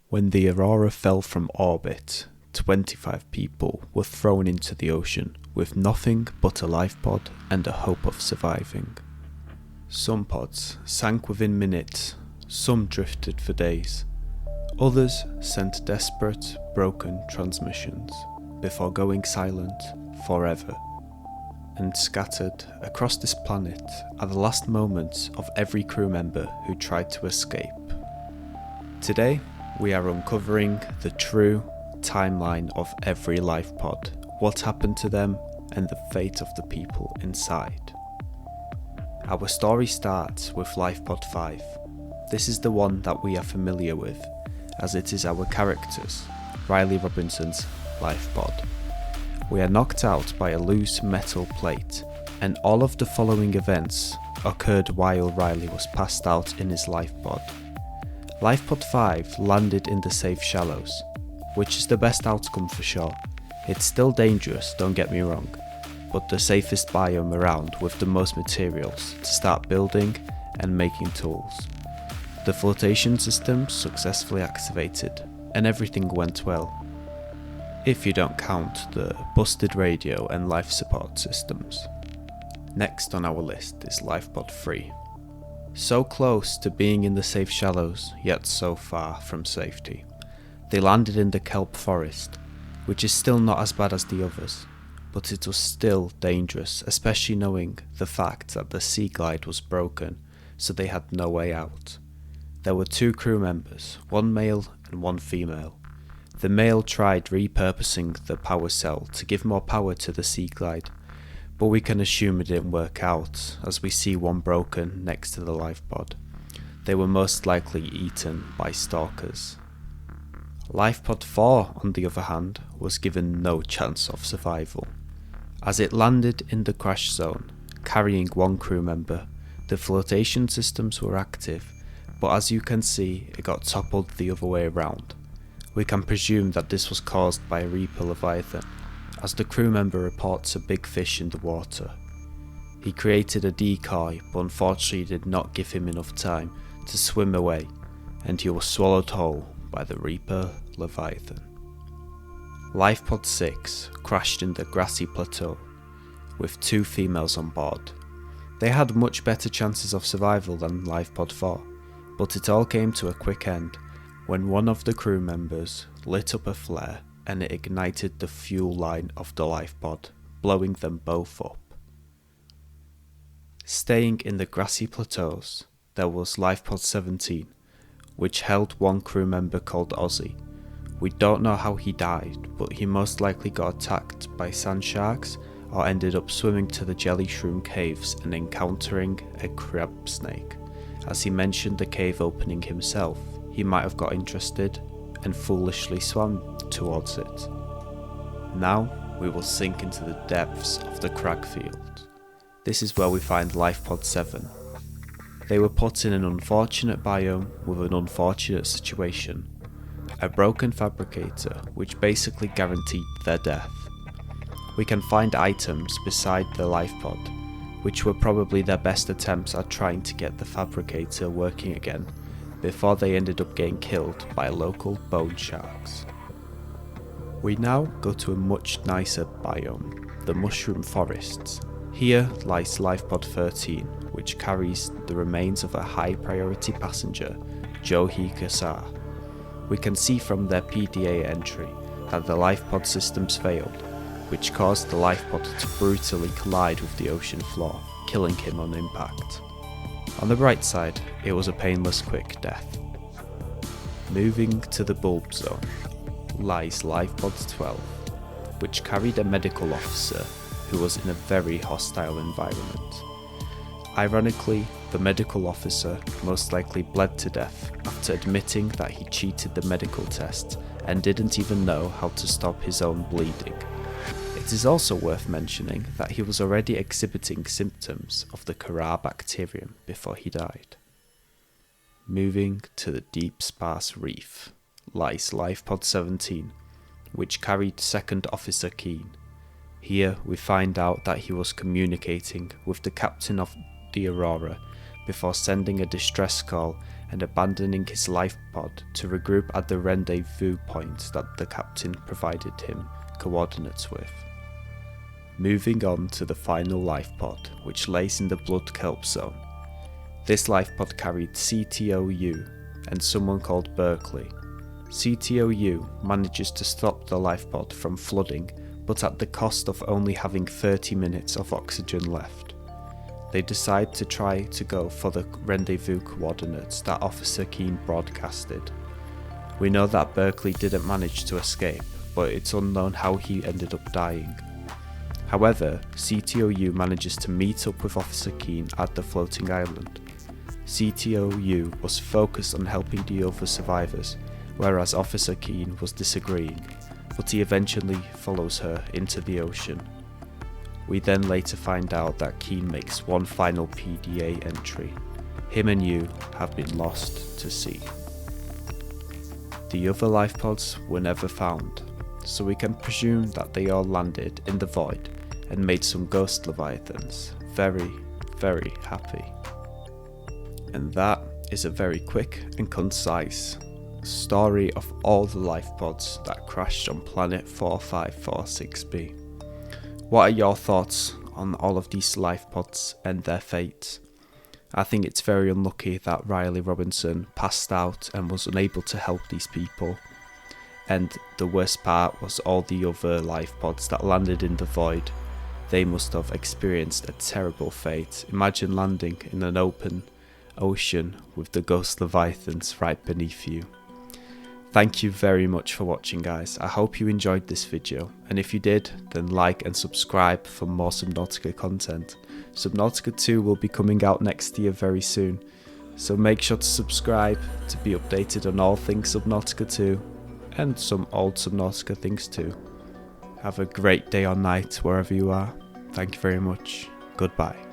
When the Aurora fell from orbit, 25 people were thrown into the ocean with nothing but a lifepod and a hope of surviving. Some pods sank within minutes, some drifted for days. Others sent desperate, broken transmissions before going silent forever, and scattered across this planet at the last moments of every crew member who tried to escape. Today, we are uncovering the true timeline of every lifepod, what happened to them, and the fate of the people inside. Our story starts with Lifepod 5. This is the one that we are familiar with, as it is our characters, Riley Robinson's Lifepod. We are knocked out by a loose metal plate, and all of the following events occurred while Riley was passed out in his lifepod. Lifepod 5 landed in the safe shallows, which is the best outcome for sure. It's still dangerous, don't get me wrong, but the safest biome around with the most materials to start building and making tools. The flotation system successfully activated, and everything went well. If you don't count the busted radio and life support systems. Next on our list is Lifepod 3. So close to being in the safe shallows, yet so far from safety. They landed in the kelp forest, which is still not as bad as the others, but it was still dangerous, especially knowing the fact that the sea glide was broken, so they had no way out. There were 2 crew members, one male and one female. The male tried repurposing the power cell to give more power to the sea glide, but we can assume it didn't work out, as we see one broken next to the lifepod. They were most likely eaten by stalkers. Lifepod 4, on the other hand, was given no chance of survival. As it landed in the crash zone, carrying one crew member, the flotation systems were active, but as you can see, it got toppled the other way around. We can presume that this was caused by a Reaper Leviathan, as the crew member reports a big fish in the water. He created a decoy, but unfortunately did not give him enough time to swim away, and he was swallowed whole by the Reaper Leviathan. Lifepod 6 crashed in the grassy plateau, with 2 females on board. They had much better chances of survival than Lifepod 4, but it all came to a quick end when one of the crew members lit up a flare and it ignited the fuel line of the lifepod, blowing them both up. Staying in the grassy plateaus, there was Lifepod 17, which held one crew member called Ozzy. We don't know how he died, but he most likely got attacked by sand sharks or ended up swimming to the jelly shroom caves and encountering a crab snake. As he mentioned the cave opening himself, he might have got interested and foolishly swam towards it. Now we will sink into the depths of the crag field. This is where we find Lifepod 7. They were put in an unfortunate biome with an unfortunate situation. A broken fabricator which basically guaranteed their death. We can find items beside the lifepod, which were probably their best attempts at trying to get the fabricator working again, before they ended up getting killed by local bone sharks. We now go to a much nicer biome, the mushroom forests. Here lies Lifepod 13, which carries the remains of a high priority passenger, Johi Kassar. We can see from their PDA entry that the lifepod systems failed, which caused the lifepod to brutally collide with the ocean floor, killing him on impact. On the bright side, it was a painless quick death. Moving to the bulb zone lies Lifepod 12, which carried a medical officer who was in a very hostile environment. Ironically, the medical officer most likely bled to death after admitting that he cheated the medical test and didn't even know how to stop his own bleeding. It is also worth mentioning that he was already exhibiting symptoms of the Kara bacterium before he died. Moving to the deep sparse reef lies Lifepod 17, which carried Second Officer Keane. Here we find out that he was communicating with the captain of the Aurora before sending a distress call and abandoning his lifepod to regroup at the rendezvous point that the captain provided him coordinates with. Moving on to the final lifepod, which lays in the blood kelp zone. This lifepod carried CTOU and someone called Berkeley. CTOU manages to stop the lifepod from flooding, but at the cost of only having 30 minutes of oxygen left. They decide to try to go for the rendezvous coordinates that Officer Keane broadcasted. We know that Berkeley didn't manage to escape, but it's unknown how he ended up dying. However, CTOU manages to meet up with Officer Keane at the floating island. CTOU was focused on helping the other survivors, whereas Officer Keane was disagreeing, but he eventually follows her into the ocean. We then later find out that Keane makes one final PDA entry. Him and you have been lost to sea. The other lifepods were never found, so we can presume that they all landed in the void and made some ghost leviathans very, very happy. And that is a very quick and concise story of all the lifepods that crashed on planet 4546b. What are your thoughts on all of these lifepods and their fates? I think it's very unlucky that Riley Robinson passed out and was unable to help these people. And the worst part was all the other lifepods that landed in the void. They must have experienced a terrible fate. Imagine landing in an open ocean with the ghost leviathans right beneath you. Thank you very much for watching, guys. I hope you enjoyed this video, and if you did, then like and subscribe for more Subnautica content. Subnautica 2 will be coming out next year very soon, so make sure to subscribe to be updated on all things Subnautica 2 and some old Subnautica things too. Have a great day or night wherever you are. Thank you very much. Goodbye.